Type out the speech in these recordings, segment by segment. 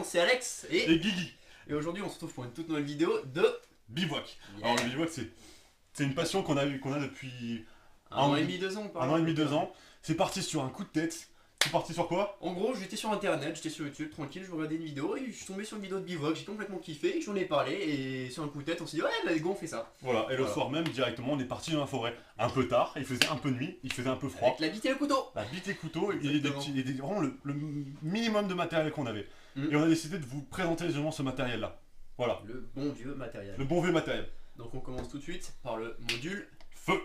c'est Alex et Guigui. Et aujourd'hui on se retrouve pour une toute nouvelle vidéo de bivouac. Yeah. Alors le bivouac c'est une passion qu'on a depuis un an et demi, 2 ans. Un an et demi, 2 ans. C'est parti sur un coup de tête. C'est parti sur quoi? En gros, j'étais sur internet, j'étais sur YouTube, tranquille, je regardais une vidéo et je suis tombé sur une vidéo de bivouac, j'ai complètement kiffé, j'en ai parlé et sur un coup de tête on s'est dit ouais let's go on fait ça. Voilà, et le soir même directement on est parti dans la forêt. Un peu tard, il faisait un peu nuit, il faisait un peu froid. Avec la bite et le couteau. La bite et couteau et vraiment le minimum de matériel qu'on avait. Mm. Et on a décidé de vous présenter justement ce matériel là. Voilà. Le bon vieux matériel. Le bon vieux matériel. Donc on commence tout de suite par le module feu.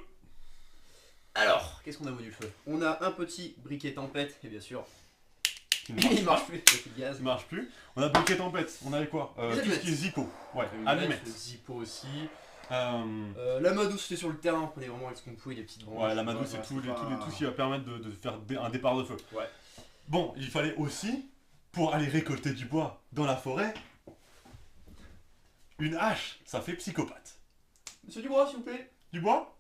Alors, qu'est-ce qu'on a au module feu? On a un petit briquet tempête, et bien sûr, Il marche plus, il y a plus de gaz. Il marche plus. On a briquet tempête, on avait quoi? Tout ce qui est Zippo. Ouais, allumettes. Zippo aussi. La Madou c'était sur le terrain, on prenait vraiment avec ce qu'on pouvait, des petites branches. Ouais, la Madou c'est tout ce qui va permettre de faire un départ de feu. Ouais. Bon, il fallait aussi, pour aller récolter du bois dans la forêt, une hache, ça fait psychopathe. Monsieur Dubois, s'il vous plaît. Du bois?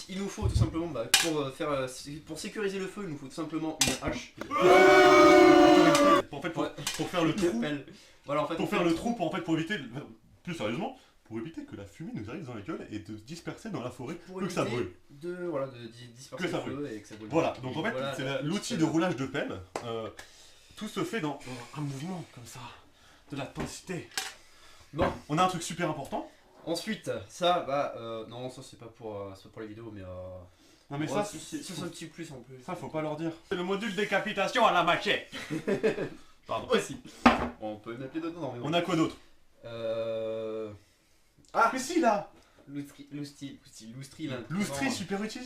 Il nous faut tout simplement, pour sécuriser le feu, il nous faut tout simplement une hache. En fait, pour faire le trou. Voilà, en fait, pour faire le trou, pour éviter, plus sérieusement, pour éviter que la fumée nous arrive dans la gueule et de se disperser dans la forêt, pour que ça brûle. De disperser Que ça le feu et que ça brûle. Voilà, donc en fait, voilà, c'est l'outil de roulage de pelle. Tout se fait dans un mouvement comme ça, de l'intensité. Bon, on a un truc super important. Ensuite, non, ça c'est pas pour les vidéos, mais non mais ouais, ça, c'est un petit plus en plus. Ça faut pas leur dire. C'est le module décapitation à la machette. Pardon. Aussi. On peut l'appeler d'autres noms. On a quoi d'autre? Ah, mais si là. Loustri là. Loustri super utile.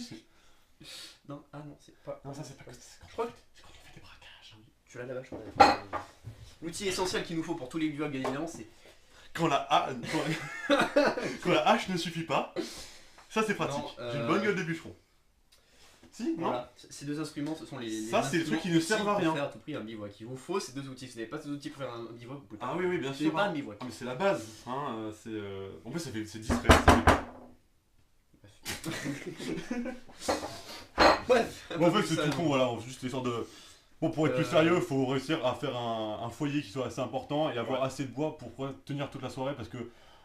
Non, ah non, c'est pas. Non, ça c'est pas. Je crois que c'est quand on fait des braquages. tu l'as là-bas, je crois. L'outil essentiel qu'il nous faut pour tous les bivouacs, bien évidemment, c'est. Quand la hache ne suffit pas, ça c'est pratique. J'ai une bonne gueule de bûcheron. Si, non voilà. Ces deux instruments, ce sont les ça c'est des trucs qui ne servent à rien. Pour faire à tout prix un bivouac. Il vous faut ces deux outils. Si vous n'avez pas ces outils pour faire un bivouac, vous pouvez pas. Ah oui, bien sûr. C'est pas un bivouac. Mais c'est la base. Hein, en plus c'est discret. Bref. En fait c'est tout con, voilà, juste des sortes de... Bon, pour être plus sérieux, il faut réussir à faire un foyer qui soit assez important et avoir assez de bois pour pouvoir tenir toute la soirée parce que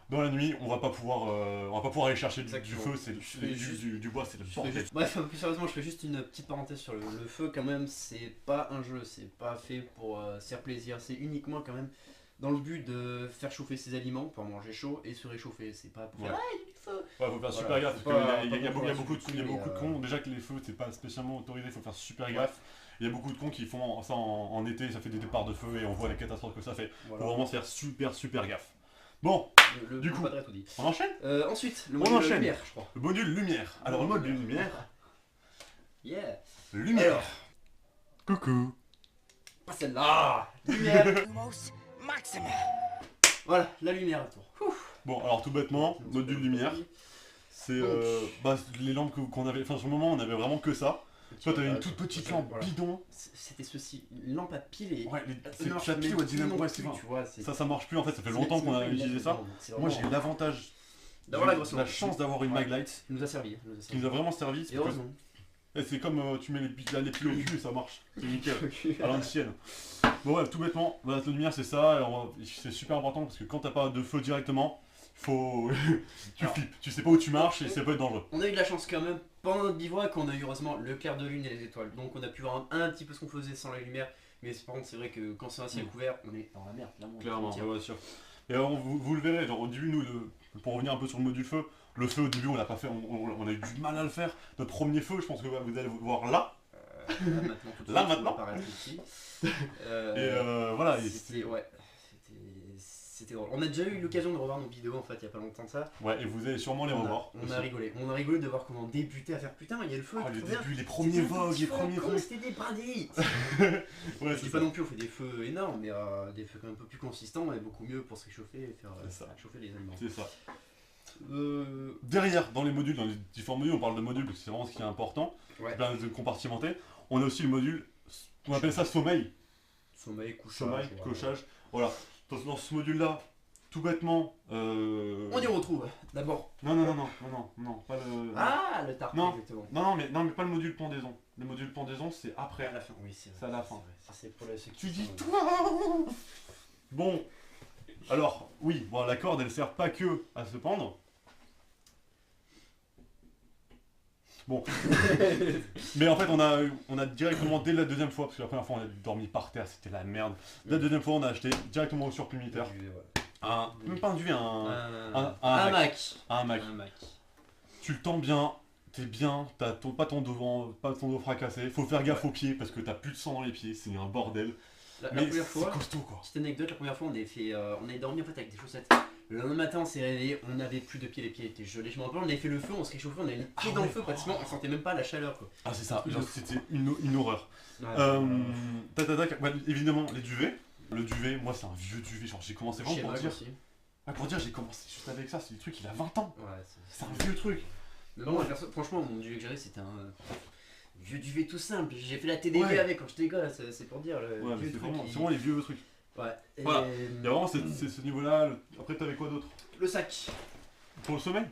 dans la nuit, on va pas pouvoir aller chercher du feu, c'est du bois, c'est le bordel. Bref, plus sérieusement, je fais juste une petite parenthèse sur le feu quand même, c'est pas un jeu, c'est pas fait pour se faire plaisir, c'est uniquement quand même dans le but de faire chauffer ses aliments pour manger chaud et se réchauffer, c'est pas pour faire il y a du feu. Ouais, faut faire super gaffe parce qu'il y a beaucoup de cons, déjà que les feux c'est pas spécialement autorisé, faut faire super gaffe. Il y a beaucoup de cons qui font ça en été, ça fait des départs de feu et on voit les catastrophes que ça fait. Faut vraiment se faire super gaffe. Bon, du coup, tout dit. On enchaîne. Ensuite, le module lumière, je crois. Le module lumière. Alors le module lumière. Yeah. Lumière. Alors. Coucou. Pas celle-là. Lumière. Voilà, la lumière à tour. Bon, alors tout bêtement, module lumière. C'est les lampes qu'on avait. Enfin, sur le moment, on avait vraiment que ça. Toi, t'avais une toute petite lampe bidon. C'était ceci, une lampe à pile et. Ouais, ça pile ou dynamo, ouais, c'est bon. Ça marche plus en fait, ça fait longtemps qu'on a utilisé ça. Moi, j'ai eu l'avantage, la chance d'avoir une Maglite. Qui nous a servi. Qui nous a vraiment servi. Et heureusement. C'est comme tu mets les piles au cul et ça marche. C'est nickel. À l'ancienne. Bon, ouais, tout bêtement, la lumière c'est ça. C'est super important parce que quand t'as pas de feu directement, tu flippes. Tu sais pas où tu marches et ça peut être dangereux. On a eu de la chance quand même. Pendant notre bivouac, on a eu heureusement le clair de lune et les étoiles. Donc on a pu voir un petit peu ce qu'on faisait sans la lumière. Mais par contre, c'est vrai que quand c'est un ciel couvert, on est dans la merde. Clairement, ouais, sûr. Et vous le verrez, genre au début, nous, pour revenir un peu sur le module feu, le feu au début, on a pas fait, on a eu du mal à le faire. Notre premier feu, je pense que vous allez voir là. Là maintenant. Voilà. C'était drôle. On a déjà eu l'occasion de revoir nos vidéos en fait il y a pas longtemps de ça. Ouais, et vous allez sûrement les revoir. On a rigolé de voir comment on débutait à faire putain, il y a le feu. Le début, les premiers vogues, les premiers trucs. C'était des brindilles. Ouais, c'est pas non plus, on fait des feux énormes, mais des feux quand même un peu plus consistants et beaucoup mieux pour se réchauffer et faire chauffer les aliments. C'est ça. Derrière, dans les modules, dans les différents modules, on parle de modules parce que c'est vraiment ce qui est important. Ouais. Plein de compartimentés. On a aussi le module, on appelle ça sommeil. Sommeil, couchage. Couchage. Voilà. Dans ce module-là, tout bêtement. On y retrouve d'abord. Non, pas le. Ah, le tarpé, Non. exactement. Non, mais pas le module pendaison. Le module pendaison, c'est après. À la fin, oui, c'est vrai. C'est à la fin. Ça, c'est pour la sécurité. Tu dis tout. Bon, alors, oui, bon, la corde, elle sert pas que à se pendre. Bon. Mais en fait, on a directement, dès la deuxième fois, parce que la première fois, on a dormi par terre, c'était la merde. La deuxième fois, on a acheté directement au surplumitaire. Même pas un duvet, un hamac. Un hamac. Tu le tends bien, t'es bien, t'as pas ton dos fracassé. Faut faire gaffe aux pieds parce que t'as plus de sang dans les pieds, c'est un bordel. La Mais première c'est fois, costaud quoi. petite anecdote, la première fois on avait dormi en fait avec des chaussettes. Le lendemain matin on s'est réveillé, on n'avait plus de pieds, les pieds étaient gelés. Je me rappelle, on avait fait le feu, on se réchauffait, on avait les pieds dans le feu pratiquement, on sentait même pas la chaleur quoi. Ah c'est ça, genre, c'était une horreur. Ouais, Bah, évidemment les duvets. Le duvet, moi c'est un vieux duvet, genre j'ai commencé vraiment chez pour Mac dire. aussi. Ah, pour dire j'ai commencé juste avec ça, c'est des trucs il a 20 ans. Ouais, C'est un vieux truc. Mais bon, franchement, mon duvet que j'avais c'était un vieux duvet tout simple. J'ai fait la TDV Ouais. avec quand j'étais gosse, c'est pour dire. Le Ouais, mais vieux c'est truc vraiment, qui- c'est vraiment les vieux trucs. Ouais. Et Voilà. Il y a vraiment ce niveau-là. Après, t'avais quoi d'autre? le sac. Pour le sommeil?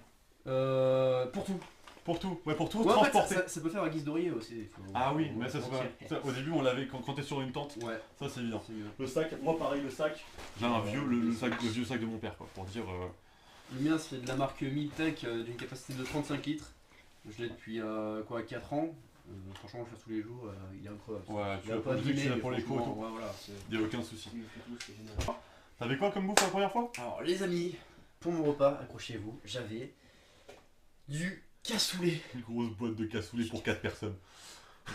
Pour tout. Pour tout? Ouais, pour tout Ouais, en fait, transporter. ça peut faire à guise d'oreiller aussi. Ah oui, mais ça, c'est Ok. pas. Ça, au début, on l'avait quand t'es sur une tente. Ouais, Ça, c'est évident. c'est mieux. Le sac, moi pareil, le sac. J'ai un vieux, le vieux sac de mon père, quoi. Pour dire. Le mien c'est de la marque Miltech d'une capacité de 35 litres. Je l'ai depuis 4 ans. Franchement, je le fais tous les jours, il est incroyable. Ouais, Il a pas je sais que abîmé, c'est mais pour les coups et franchement, tout. ouais, voilà, c'est- Y a aucun souci. il fait tout, c'est génial. T'avais quoi comme bouffe la première fois? Alors les amis, pour mon repas, accrochez-vous, j'avais du cassoulet. Une grosse boîte de cassoulet pour 4 personnes.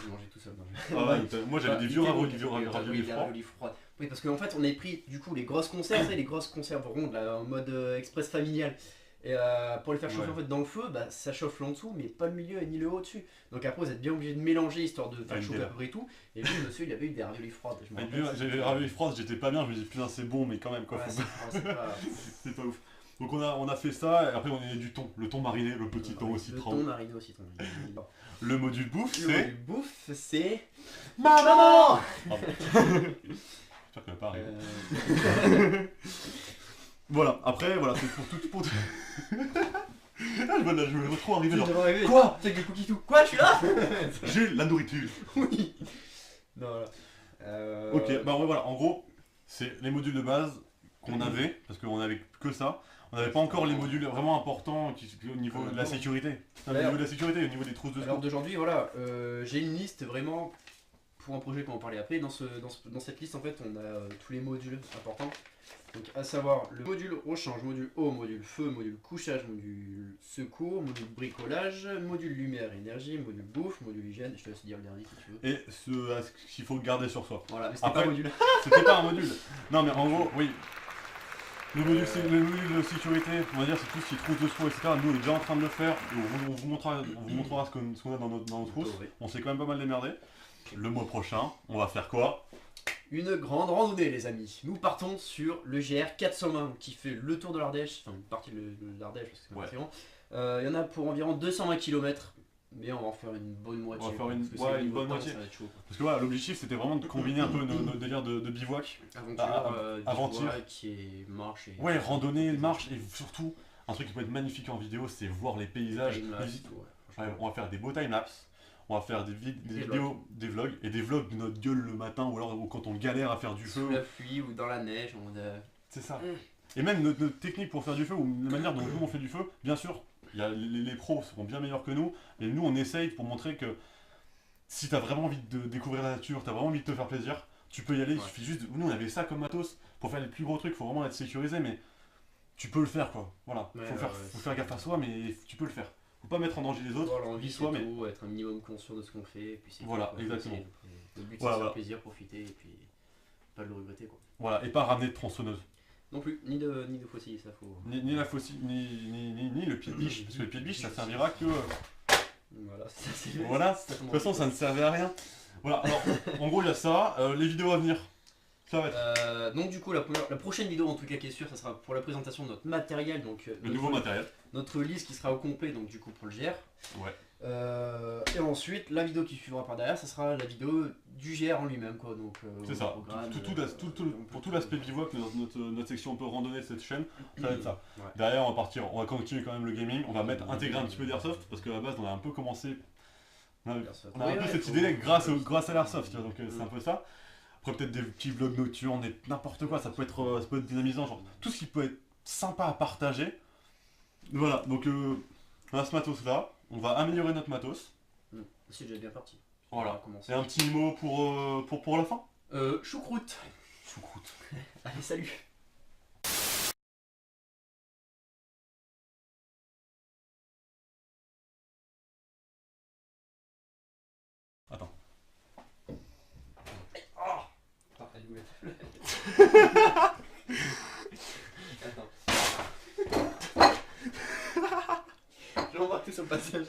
J'ai mangé tout seul. Non, Ah ouais, moi j'avais des vieux raviolis des froids. raviolis froids. Oui, parce qu'en fait, on avait pris du coup les grosses conserves, tu sais, les grosses conserves rondes là, en mode express familial. Et pour les faire chauffer Ouais. en fait dans le feu, bah, ça chauffe l'en dessous, mais pas le milieu ni le haut dessus. Donc après, vous êtes bien obligé de mélanger histoire de faire une chauffer à galère. peu près tout. Et lui, monsieur, il avait eu des raviolis froides. Je me Avec rappelle, J'avais les raviolis froids, j'étais pas bien, je me disais putain c'est bon mais quand même quoi. Ouais, faut- c'est pas- C'est pas ouf. Donc on a fait ça, et après on a du thon. Le thon mariné, le petit thon au Le citron. thon mariné au citron. Le module bouffe, Le c'est. du bouffe, c'est. Maman. J'espère qu'elle va pas arriver. Voilà, après, voilà, c'est pour tout. Ah, je vais trop arriver genre. Quoi? C'est que cookie tout. Quoi, je suis là. J'ai la nourriture. Oui. Non, voilà. Ok, bah ouais, voilà, en gros, c'est les modules de base qu'on avait, parce qu'on avait que ça. On n'avait pas encore les modules vraiment importants au niveau de la sécurité. Au niveau de la sécurité, au niveau des trousses de Alors secours. d'aujourd'hui, voilà, j'ai une liste vraiment pour un projet qu'on va en parler après. Dans cette liste, en fait, on a tous les modules importants. Donc, à savoir le module rechange, module eau, module feu, module couchage, module secours, module bricolage, module lumière et énergie, module bouffe, module hygiène. Je te laisse dire le dernier si tu veux. Et ce qu'il faut garder sur soi. Voilà, mais c'était Après- pas un module. C'était pas un module. Non, mais en gros, oui. Le module de sécurité, on va dire, c'est tout ce qui est trousse de secours, etc. Nous, on est déjà en train de le faire. Et on vous montrera ce qu'on a dans nos trousses. Oui. On s'est quand même pas mal démerdé. Le mois prochain, on va faire quoi? Une grande randonnée, les amis. Nous partons sur le GR 420 qui fait le tour de l'Ardèche, enfin une partie de l'Ardèche parce que c'est Ouais. assez grand. Il y en a pour environ 220 km, mais on va en faire une bonne moitié. On va faire parce une- que ouais, c'est le une niveau bonne de temps, moitié. ça va être chaud, quoi. Parce que voilà, l'objectif c'était vraiment de combiner un peu nos délires de bivouac. Aventure, aventure. bivouac et marche. Et Ouais, randonnée, marche et surtout, un truc qui peut être magnifique en vidéo, c'est voir les paysages. Timelapse, tout, ouais, franchement. Ouais, on va faire des beaux timelapses, on va faire des Des vidéos, des vlogs et des vlogs de notre gueule le matin ou alors quand on galère à faire du feu. Sous la pluie ou dans la neige, C'est ça. Mm. Et même notre technique pour faire du feu ou la manière dont nous on fait du feu, bien sûr, il y a les pros seront bien meilleurs que nous, et nous on essaye pour montrer que si t'as vraiment envie de découvrir la nature, t'as vraiment envie de te faire plaisir, tu peux y aller, il suffit juste nous on avait ça comme matos, pour faire les plus gros trucs, faut vraiment être sécurisé, mais tu peux le faire quoi, voilà, Ouais, faut faire gaffe à soi, mais tu peux le faire. Faut pas mettre en danger les autres, Avoir l'envie, soit, c'est mais tout, être un minimum conscient de ce qu'on fait, et puis c'est Voilà, tout, quoi. exactement. Le but c'est Voilà, de se faire voilà. plaisir, profiter, et puis pas le regretter quoi. voilà, et pas ramener de tronçonneuse. Non plus, ni de fossiles, ça faut. Ni la fossile, ni le pied de biche, parce que le pied de biche ça servira que. Voilà, ça c'est. Voilà, de toute façon ça ne servait à rien. Voilà, alors en gros il y a ça, les vidéos à venir. Ça va être Donc du coup la prochaine vidéo en tout cas qui est sûre, ça sera pour la présentation de notre matériel, donc le nouveau matériel. notre liste qui sera au complet donc du coup pour le GR. Ouais. Et ensuite, la vidéo qui suivra par derrière, ça sera la vidéo du GR en lui-même, quoi. Donc, C'est ça. Pour tout l'aspect bivouac, notre section un peu randonnée de cette chaîne, ça va être ça. Ouais. Derrière, on va continuer quand même le gaming. On va intégrer un petit peu d'airsoft parce qu'à la base, on a un peu commencé. On a un peu cette idée grâce à l'airsoft, tu vois, donc c'est un peu ça. Après, peut-être des petits vlogs nocturnes, n'importe quoi, ça peut être dynamisant, genre tout ce qui peut être sympa à partager. Voilà, donc on a ce matos là, on va améliorer notre matos. C'est déjà bien parti. Voilà. Et un petit mot pour la fin. Choucroute. Choucroute. Allez, salut. Attends. Attends. Je remarque sur le passage.